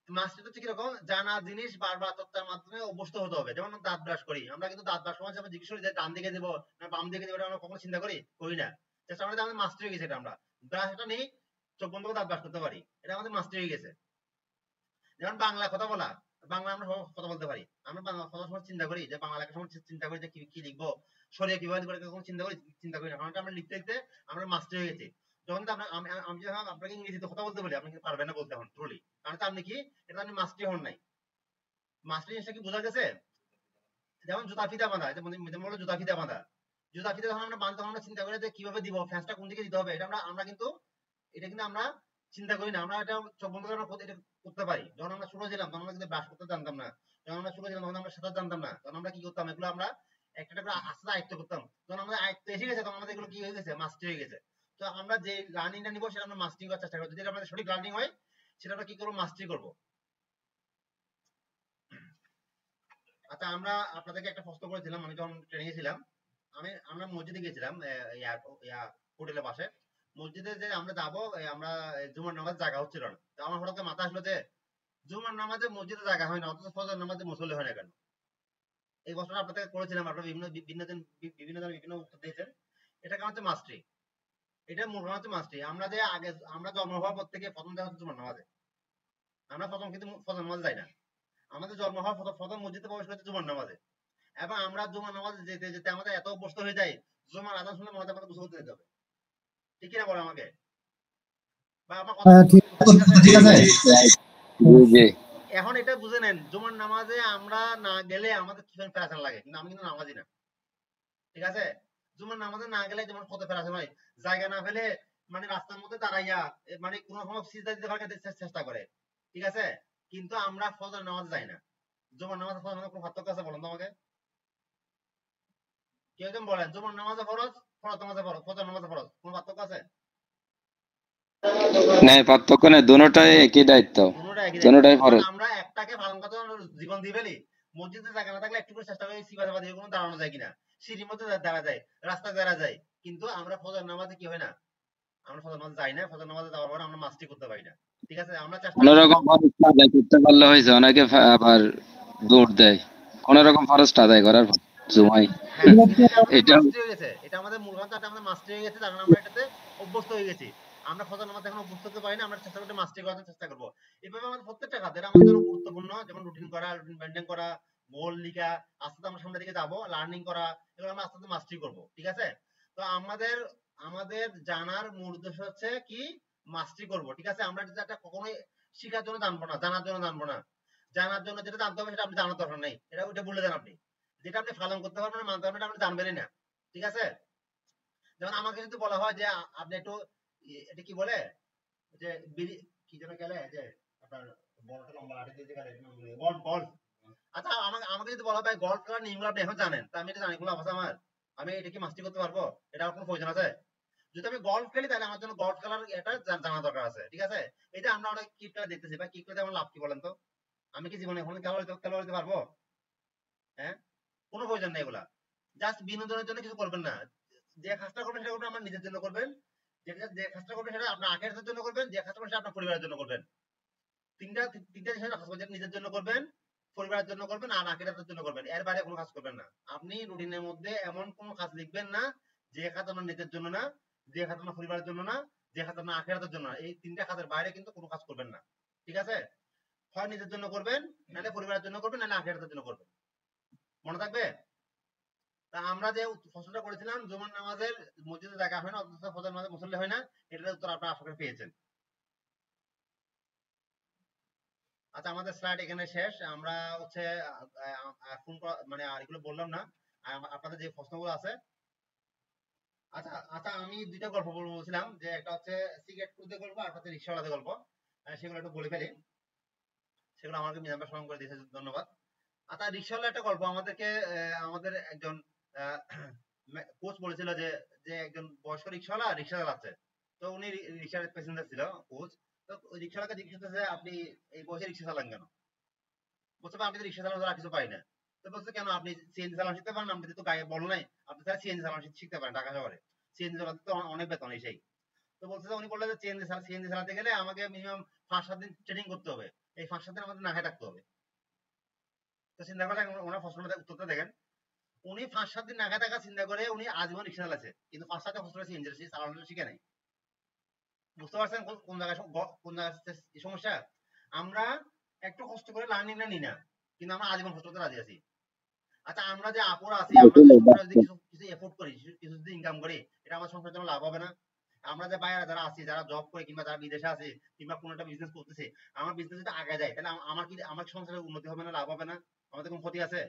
মাস্টারি হচ্ছে কিরকম, জানা জিনিস বারবার চর্চার মাধ্যমে অভ্যস্ত হতে হবে। যেমন দাঁত ব্রাশ করি, আমরা কিন্তু দাঁত ব্রাশ সময় জিজ্ঞেস করি যে ডান দিকে দেবো না বাম দিকে দেবো, এটা আমরা কখনো চিন্তা করি না। চেষ্টা করি আমাদের মাস্টারি হয়ে গেছে, এটা আমরা ব্রাশটা নেই, চোখ বন্ধ করে দাঁত ব্রাশ করতে পারি, এটা আমাদের মাস্টারি হয়ে গেছে। যেমন বাংলা কথা বলা, বাংলা আমরা কথা বলতে পারি। আমরা বাংলা কথা সময় চিন্তা করি যে বাংলা লেখার সময় চিন্তা করি যে কি লিখবো, সরিয়ে কিভাবে লিখবো, কখনো চিন্তা করি না, কারণ আমরা লিখতে লিখতে আমরা মাস্টার হয়ে গেছি। যখন আমি যখন আপনাকে ইংরেজিতে কথা বলতে বলি আপনি কিন্তু পারবেন না বলতে, এখন ট্রুলি, কারণ আপনি কি এটা আপনি মাস্টারি হন নাই। মাস্টারি জিনিসটা কি বোঝা গেছে? যেমন জুতা ফিতা বাঁধা, যেমন জুতা ফিতা বাঁধা, জুতা ফিতা যখন আমরা বাঁধি তখন আমরা চিন্তা করি যে কিভাবে দিব, ফ্যাঁসটা কোন দিকে দিতে হবে, এটা আমরা কিন্তু আমরা চিন্তা করি না, আমরা এটা চোখ বন্ধ করে এটা করতে পারি। যখন আমরা ছোট ছিলাম তখন আমরা কিন্তু ব্রাশ করতে জানতাম না, যখন আমরা ছোট ছিলাম তখন আমরা সাঁতার জানতাম না, তখন আমরা কি করতাম, এগুলো আমরা একটা করে আস্তে আয়ত্ত করতাম। যখন আমাদের আয়ত্ত এসে গেছে তখন আমাদের এগুলো কি হয়ে গেছে, মাস্টারি হয়ে গেছে। তো আমরা যে লার্নিংটা নিব সেটা আমরা মাস্টারি করার চেষ্টা করব। যদি আমাদের সঠিক লার্নিং হয় সেটা আমরা কি করব, মাস্টারি করব। আচ্ছা, আমরা আপনাদেরকে একটা প্রশ্ন করেছিলাম, আমি যখন ট্রেনিং এ ছিলাম, আমরা মসজিদে গিয়েছিলাম, হোটেলের পাশে মসজিদে যে আমরা যাবো, আমরা জুমার নামাজ জায়গা হচ্ছিল না। তো আমার হঠাৎ মাথা আসলো যে জুমার নামাজে মসজিদে জায়গা হয় না, অথচ ফজর নামাজে মুসল্লি হয় না কেন? এই প্রশ্নটা আপনাদের করেছিলাম, আপনারা বিভিন্ন জন বিভিন্ন উত্তর দিয়েছেন। এটা কারণ হচ্ছে মাস্টারি, এটা মূল কারণ হচ্ছে মাস্টারি। আমরা জন্ম হওয়ার পর থেকে প্রথম দেখা হচ্ছে জুমার নামাজে, আমরা প্রথম কিন্তু ফজর নামাজে যাই না। আমাদের জন্ম হওয়ার প্রথম মসজিদে প্রবেশ করতে জুমার নামাজে, এবং আমরা জুমার নামাজে যেতে যেতে আমাদের এত অভ্যস্ত হয়ে যায় জুমার আজান শুনলে মনে হয় আমাদের গোসল করতে যেতে হবে। ঠিক কিনা বলো আমাকে? বা আমার কথা ঠিক ঠিক আছে। জি জি। এখন এটা বুঝে নেন, জুমার নামাজে আমরা না গেলে আমাদের কি ফেরাসান লাগে, কিন্তু আমি কিন্তু নামাজি না, ঠিক আছে? জুমার নামাজে না গেলে যেমন কত ফেরাসান হয়, জায়গা না পেলে মানে রাস্তার মধ্যে দাঁড়াইয়া মানে কোনো সময় সিজদা দিতে পারে চেষ্টা করে, ঠিক আছে? কিন্তু আমরা ফজর নামাজ যাই না। জুমার নামাজ ফজর নামাজ কোনো পার্থক্য আছে বলেন তো আমাকে? কেউ একজন বলেন, জুমার নামাজে ফরজ, ফরজ নামাজে ফরজ, ফজর নামাজে ফরজ, কোনো পার্থক্য আছে? নাই, পার্থক্য নেই, দুটোটাই একই দায়িত্ব, দুটোটা একই দুটোটাই দায়িত্ব। ফরজ। আমরা একটাকে পালন করতে জীবন দিয়ে ফেলি। মসজিদে জায়গা না থাকলে একটু করে চেষ্টা করি সিবা সাবা দিয়ে কোনো দাঁড়ানো যায় কিনা, সিঁড়ির মধ্যে দাঁড়া যায়, রাস্তায় দাঁড়া যায়, কিন্তু আমরা ফজর নামাজে কি হয় না, আমরা ফজর নামাজে যাই না। ফজর নামাজে যাওয়ার পরে আমরা মাস্টি করতে পারি না, ঠিক আছে? আমরা চেষ্টা কোন করবো। রকম ফরজটা আদায় করতে পারলে হয়েছে, অনেকে আবার দৌড় দেয় কোন রকম ফরজটা আদায় করার পর জুমাই। হ্যাঁ, এটা আমাদের এটা মাস্টারি হয়ে গেছে, এটা আমাদের মূল কারণটা আমাদের মাস্টারি হয়ে গেছে, কারণ আমরা এটাতে অভ্যস্ত হয়ে গেছি। আমরা ফজর নামাজ এখন অভ্যস্ত হতে পারি না, আমরা চেষ্টা করতে মাস্টারি করার জন্য চেষ্টা করবো। এভাবে আমাদের প্রত্যেকটা কাজের আমাদের জন্য গুরুত্বপূর্ণ, যেমন রুটিন করা, রুটিন মেনটেন করা, গোল লিখা, আস্তে আস্তে আমরা সামনের দিকে যাবো, লার্নিং করা, এগুলো আমরা আস্তে আস্তে মাস্টারি করবো, ঠিক আছে? তো আমাদের আমাদের জানার মূল উদ্দেশ্য হচ্ছে কি, মাস্টারি করবো, ঠিক আছে? আমরা যেটা কখনোই শিখার জন্য জানবো না, জানার জন্য জানবো না। জানার জন্য যেটা জানতে হবে সেটা আপনি জানার দরকার নেই, এটা ওইটা বলে দেন আপনি। যেটা আপনি পালন করতে পারবেন না, মানতে পারবেন না, আপনি জানবেনই না, ঠিক আছে? যেমন আমাকে যদি বলা হয় যে আপনি একটু এটা কি বলে যে কি যেন খেলে যে আপনার বড়টা লম্বা লাঠি দিয়ে খেলে গল্ফ, গল্ফ। আচ্ছা, আমাকে আমাকে যদি বলা হয় গল্ফ খেলার নিয়মগুলো আপনি এখন জানেন, তা আমি এটা জানি কোনো অবস্থা আমার, আমি এটা কি মাস্টারি করতে পারবো? এটা আমার কোনো প্রয়োজন আছে? যদি আমি গল্ফ খেলি তাহলে আমার জন্য গল্ফ খেলার এটা জানা দরকার আছে, ঠিক আছে? এটা আমরা অনেক ক্রিকেট খেলা দেখতেছি, বা ক্রিকেট খেলাতে আমার লাভ কি বলেন তো? আমি কি জীবনে এখন খেলা হইতে পারবো? হ্যাঁ, কোনো প্রয়োজন নেই এগুলা। জাস্ট বিনোদনের জন্য কিছু করবেন না। যে কাজটা করবেন সেটা করবেন আপনার নিজের জন্য করবেন, যে কাজটা করবেন সেটা আপনার আখেরাতের জন্য করবেন, যে কাজটা করবেন সেটা আপনার পরিবারের জন্য করবেন। তিনটা জিনিস কাজ করবেন, নিজের জন্য করবেন, পরিবারের জন্য করবেন, আর আখেরাতের জন্য করবেন। এর বাইরে কোনো কাজ করবেন না। আপনি রুটিনের মধ্যে এমন কোনো কাজ লিখবেন না যে কাজ আপনার নিজের জন্য না, যে কাজ আপনার পরিবারের জন্য না, যে কাজ আপনার আখেরাতের জন্য না। এই তিনটা কাজের বাইরে কিন্তু কোনো কাজ করবেন না, ঠিক আছে? হয় নিজের জন্য করবেন, নাহলে পরিবারের জন্য করবেন, নাহলে আখেরাতের জন্য করবেন। মনে থাকবে? তা আমরা যে প্রশ্নটা করেছিলাম জুমার নামাজের মসজিদে জায়গা হয় না অথচ ফজর নামাজে মুসল্লি হয় না, এটার উত্তর আপনারা আশা করি পেয়েছেন। আচ্ছা, আমাদের স্লাইড এখানে শেষ। আমরা হচ্ছে ফোন মানে আর এগুলো বললাম না, আপনাদের যে প্রশ্নগুলো আছে। আচ্ছা আচ্ছা, আমি দুইটা গল্প বলছিলাম, যে একটা হচ্ছে সিগারেট খুঁজতে গল্প, আর একটা হচ্ছে রিক্সাওয়ালাদের গল্প। সেগুলো একটু বলে ফেলি, সেগুলো আমাকে মিজানটা স্মরণ করে দিয়েছে, ধন্যবাদ। আচ্ছা, রিক্সাওয়ালা একটা গল্প আমাদেরকে আমাদের একজন কোচ বলেছিল যে যে একজন বয়স্ক রিক্সাওয়ালা রিক্সা চালাচ্ছে। তো উনি রিক্সার প্যাসেঞ্জার ছিল, কোচ। তো ওই রিক্সাওয়ালাকে জিজ্ঞেস করতেছে, আপনি এই বয়সে রিক্সা চালান কেন? বলছে, আমি তো রিক্সা চালানো ছাড়া আর কিছু পাই না। তো বলছে, কেন আপনি সিএনজি চালানো শিখতে পারেন? আপনি তো গায়ে বল নাই, আপনি তাহলে সিএনজি চালানো শিখতে পারেন ঢাকা শহরে, সিএনজি চালাতে তো অনেক বেতন এই সেই। তো বলছে যে, উনি বললেন যে সিএনজি চালাতে গেলে আমাকে মিনিমাম 5-7 দিন ট্রেনিং করতে হবে, এই 5-7 দিন আমাদের না খেয়ে থাকতে হবে। তো চিন্তা করে ওনার প্রশ্নটা উত্তরটা দেখেন। উনি 5-7 দিন না খেয়ে থাকা চিন্তা করে উনি আজীবন রিক্সা চালাচ্ছে, কিন্তু 5-7 বছর সিএনজি চালানো শিখে নাই। বুঝতে পারছেন কোন জায়গায় সমস্যা? আমরা একটু কষ্ট করে লার্নিংটা নিই না, কিন্তু আমরা আজীবন কষ্ট করতে রাজি আছি। আচ্ছা, আমরা যে আপুরা আছি, আমরা যদি সংসারে যদি কিছু কিছু এফোর্ট করি, কিছু যদি ইনকাম করি, এটা আমার সংসারের জন্য লাভ হবে না? আমরা যে বাইরে যারা আছি, যারা জব করে কিংবা যারা বিদেশে আছে কিংবা কোনো একটা বিজনেস করতেছে, আমার বিজনেস যদি আগে যায় তাহলে আমার সংসারের উন্নতি হবে না, লাভ হবে না? আমাদের কোনো ক্ষতি আছে?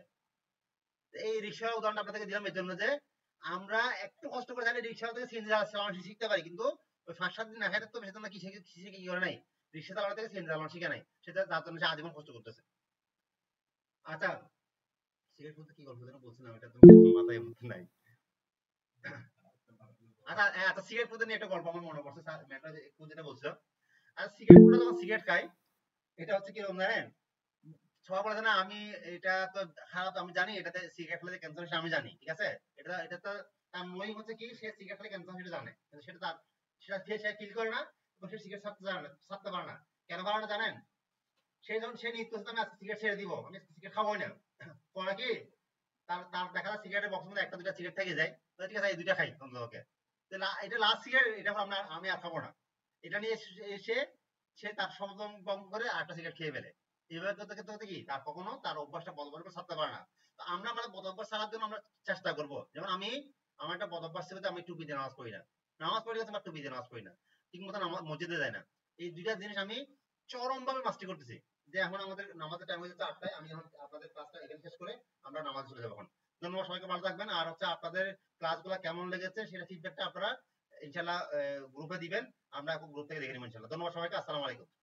এই রিক্সার উদাহরণটা আপনাদেরকে দিলাম এর জন্য যে আমরা একটু কষ্ট করে তাহলে রিক্সা থেকে সিএনজি চালানো শিখতে পারি, কিন্তু ওই 5-7 দিন না খেতে তো সেজন্য কি শিখে কি করে নাই, রিক্সা চালানো থেকে সিএনজি চালানো শিখে নাই, সেটা তার জন্য সে আজীবন কষ্ট করতেছে। আচ্ছা, সিগারেট বলতে কি গল্প যেন বলছিলাম, এটা তো মাথায় নাই। আচ্ছা আচ্ছা, সিগারেট ফুঁতে নিয়ে একটা গল্প আমার মনে পড়ছে, ম্যাটার যেটা বলছিল। আর সিগারেট ফুঁটা যখন সিগারেট খাই, এটা হচ্ছে কি রকম জানেন? সবাই বলে না আমি এটা তো খারাপ, আমি জানি এটাতে সিগারেট খেলে ক্যান্সার হচ্ছে, আমি জানি, ঠিক আছে? এটা তো তার মনে হচ্ছে কি সে সিগারেট খেলে ক্যান্সার সেটা জানে, কিন্তু সেটা তার সে ফিল করে না, এবং সে সিগারেট ছাড়তে পারে না। কেন পারে না জানেন? সে যখন সে নিত্য আমি আজকে সিগারেট ছেড়ে দিব, আমি সিগারেট খাবোই না, পরে কি তার তার দেখা যায় সিগারেটের বক্সের মধ্যে একটা দুটা সিগারেট থেকে যায়, ঠিক আছে এই দুইটা খাই অন্ততকে, এটা লাস্ট সিগারেট, এটা আমি আর খাবো না। এটা নিয়ে সে সে তার সমতম কম করে আরেকটা সিগারেট খেয়ে ফেলে। এইভাবে করতে করতে করতে কি তার কখনো তার অভ্যাসটা বদল ছাড়তে পারে না। তো আমরা আমাদের বদ অভ্যাস ছাড়ার জন্য আমরা চেষ্টা করবো। যেমন আমার একটা বদ অভ্যাস ছিল যে আমি টুপি দিয়ে নামাজ পড়ি না, নামাজ পড়ে গেছে বাট টুপি দিয়ে নামাজ পড়ি না, ঠিক মতো মসজিদে যায় না। এই দুইটা জিনিস আমি চরম ভাবে মাস্টারি করতেছি, যে এখন আমাদের নামাজের টাইম হয়ে যাচ্ছে 8টায়, আমি এখন আপনাদের ক্লাসটা এখানে শেষ করে আমরা নামাজ চলে যাবো এখন। ধন্যবাদ, সবাইকে ভালো থাকবেন। আর হচ্ছে আপনাদের ক্লাসগুলো কেমন লেগেছে সেটা ফিডব্যাকটা আপনারা ইনশাআল্লাহ গ্রুপে দিবেন, আমরা গ্রুপ থেকে দেখে নেব ইনশাআল্লাহ। ধন্যবাদ সবাইকে, আসসালামু আলাইকুম।